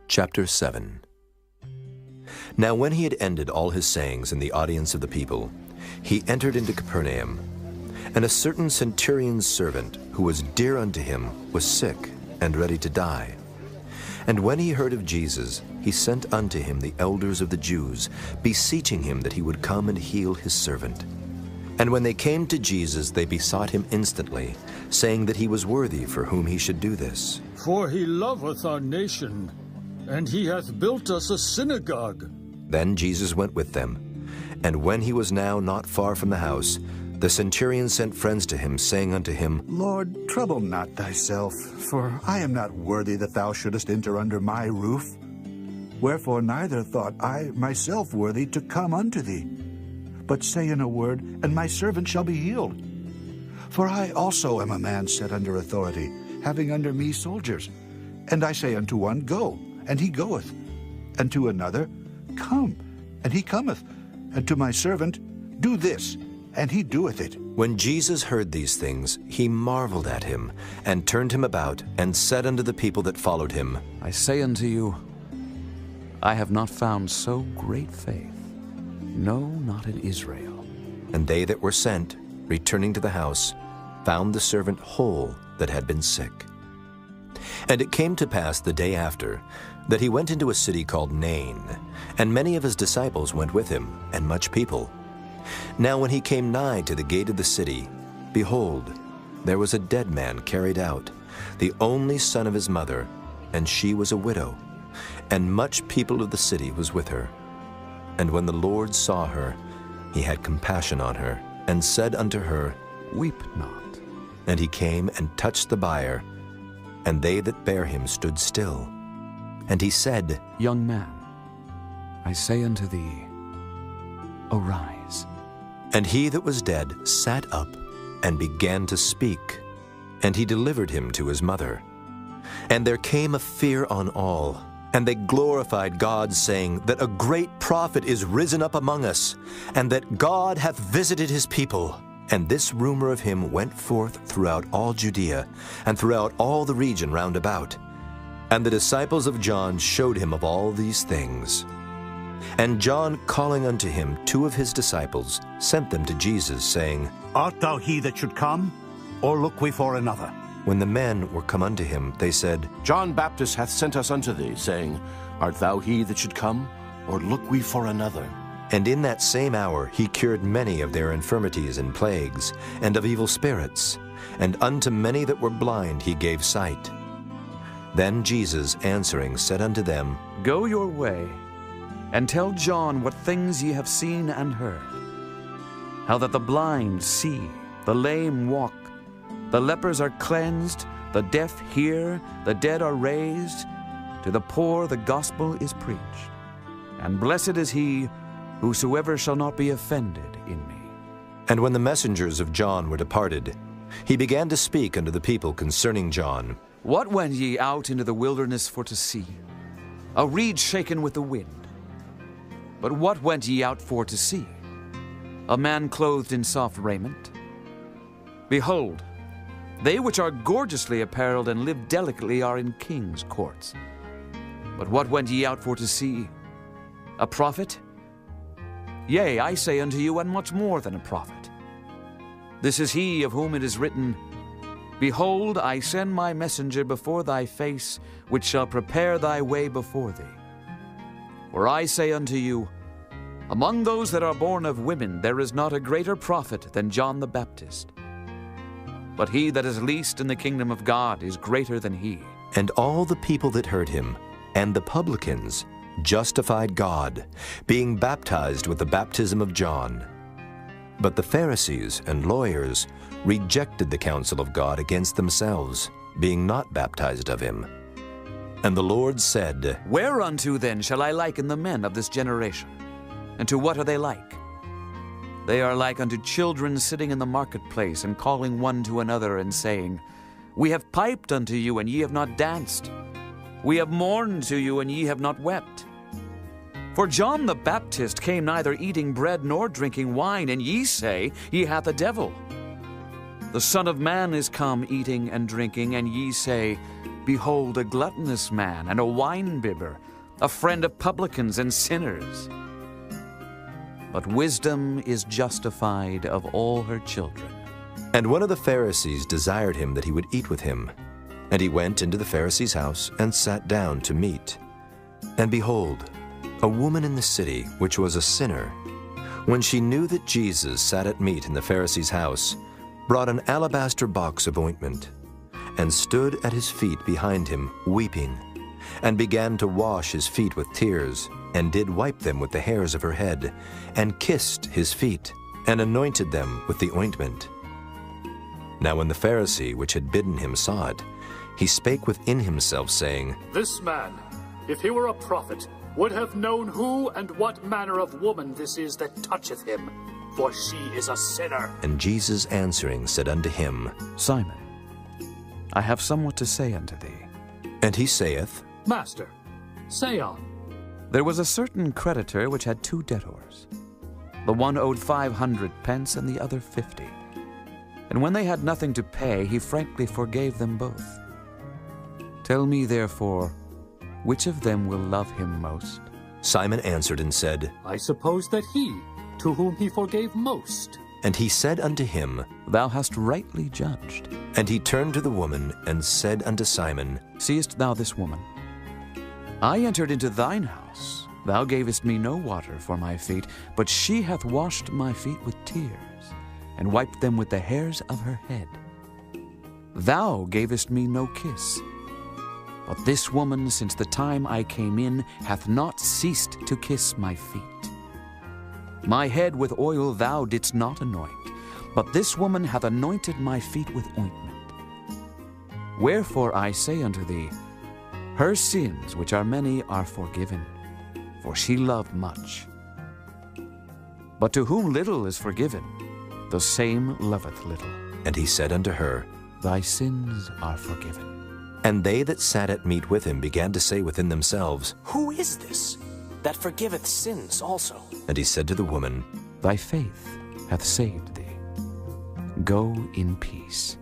Chapter 7. Now when he had ended all his sayings in the audience of the people, he entered into Capernaum. And a certain centurion's servant, who was dear unto him, was sick and ready to die. And when he heard of Jesus, he sent unto him the elders of the Jews, beseeching him that he would come and heal his servant. And when they came to Jesus, they besought him instantly, saying that he was worthy for whom he should do this. For he loveth our nation, and he hath built us a synagogue. Then Jesus went with them. And when he was now not far from the house, the centurion sent friends to him, saying unto him, Lord, trouble not thyself, for I am not worthy that thou shouldest enter under my roof. Wherefore neither thought I myself worthy to come unto thee. But say in a word, and my servant shall be healed. For I also am a man set under authority, having under me soldiers. And I say unto one, Go, and he goeth. And to another, Come, and he cometh. And to my servant, Do this, and he doeth it. When Jesus heard these things, he marveled at him, and turned him about, and said unto the people that followed him, I say unto you, I have not found so great faith, no, not in Israel. And they that were sent, returning to the house, found the servant whole that had been sick. And it came to pass the day after, that he went into a city called Nain, and many of his disciples went with him, and much people. Now when he came nigh to the gate of the city, behold, there was a dead man carried out, the only son of his mother, and she was a widow, and much people of the city was with her. And when the Lord saw her, he had compassion on her, and said unto her, Weep not. And he came and touched the bier, and they that bare him stood still. And he said, Young man, I say unto thee, arise. And he that was dead sat up, and began to speak. And he delivered him to his mother. And there came a fear on all, and they glorified God, saying that a great prophet is risen up among us, and that God hath visited his people. And this rumor of him went forth throughout all Judea, and throughout all the region round about. And the disciples of John showed him of all these things. And John, calling unto him 2 of his disciples, sent them to Jesus, saying, Art thou he that should come, or look we for another? When the men were come unto him, they said, John Baptist hath sent us unto thee, saying, Art thou he that should come, or look we for another? And in that same hour he cured many of their infirmities and plagues, and of evil spirits, and unto many that were blind he gave sight. Then Jesus answering said unto them, Go your way, and tell John what things ye have seen and heard, how that the blind see, the lame walk, the lepers are cleansed, the deaf hear, the dead are raised, to the poor the gospel is preached. And blessed is he whosoever shall not be offended in me. And when the messengers of John were departed, he began to speak unto the people concerning John. What went ye out into the wilderness for to see? A reed shaken with the wind. But what went ye out for to see? A man clothed in soft raiment? Behold, they which are gorgeously apparelled and live delicately are in kings' courts. But what went ye out for to see? A prophet? Yea, I say unto you, and much more than a prophet. This is he of whom it is written, Behold, I send my messenger before thy face, which shall prepare thy way before thee. For I say unto you, among those that are born of women there is not a greater prophet than John the Baptist. But he that is least in the kingdom of God is greater than he. And all the people that heard him, and the publicans, justified God, being baptized with the baptism of John. But the Pharisees and lawyers rejected the counsel of God against themselves, being not baptized of him. And the Lord said, Whereunto then shall I liken the men of this generation? And to what are they like? They are like unto children sitting in the marketplace, and calling one to another, and saying, We have piped unto you, and ye have not danced. We have mourned to you, and ye have not wept. For John the Baptist came neither eating bread nor drinking wine, and ye say, He hath a devil. The Son of Man is come eating and drinking, and ye say, behold, a gluttonous man and a wine-bibber, a friend of publicans and sinners. But wisdom is justified of all her children. And one of the Pharisees desired him that he would eat with him. And he went into the Pharisee's house and sat down to meat. And behold, a woman in the city, which was a sinner, when she knew that Jesus sat at meat in the Pharisee's house, brought an alabaster box of ointment, and stood at his feet behind him, weeping, and began to wash his feet with tears, and did wipe them with the hairs of her head, and kissed his feet, and anointed them with the ointment. Now when the Pharisee which had bidden him saw it, he spake within himself, saying, This man, if he were a prophet, would have known who and what manner of woman this is that toucheth him, for she is a sinner. And Jesus answering said unto him, Simon, I have somewhat to say unto thee. And he saith, Master, say on. There was a certain creditor which had 2 debtors. The one owed 500 pence, and the other 50. And when they had nothing to pay, he frankly forgave them both. Tell me, therefore, which of them will love him most? Simon answered and said, I suppose that he, to whom he forgave most. And he said unto him, Thou hast rightly judged. And he turned to the woman and said unto Simon, Seest thou this woman? I entered into thine house. Thou gavest me no water for my feet, but she hath washed my feet with tears, and wiped them with the hairs of her head. Thou gavest me no kiss, but this woman, since the time I came in, hath not ceased to kiss my feet. My head with oil thou didst not anoint, but this woman hath anointed my feet with ointment. Wherefore I say unto thee, her sins, which are many, are forgiven, for she loved much. But to whom little is forgiven, the same loveth little. And he said unto her, Thy sins are forgiven. And they that sat at meat with him began to say within themselves, Who is this that forgiveth sins also? And he said to the woman, Thy faith hath saved thee. Go in peace.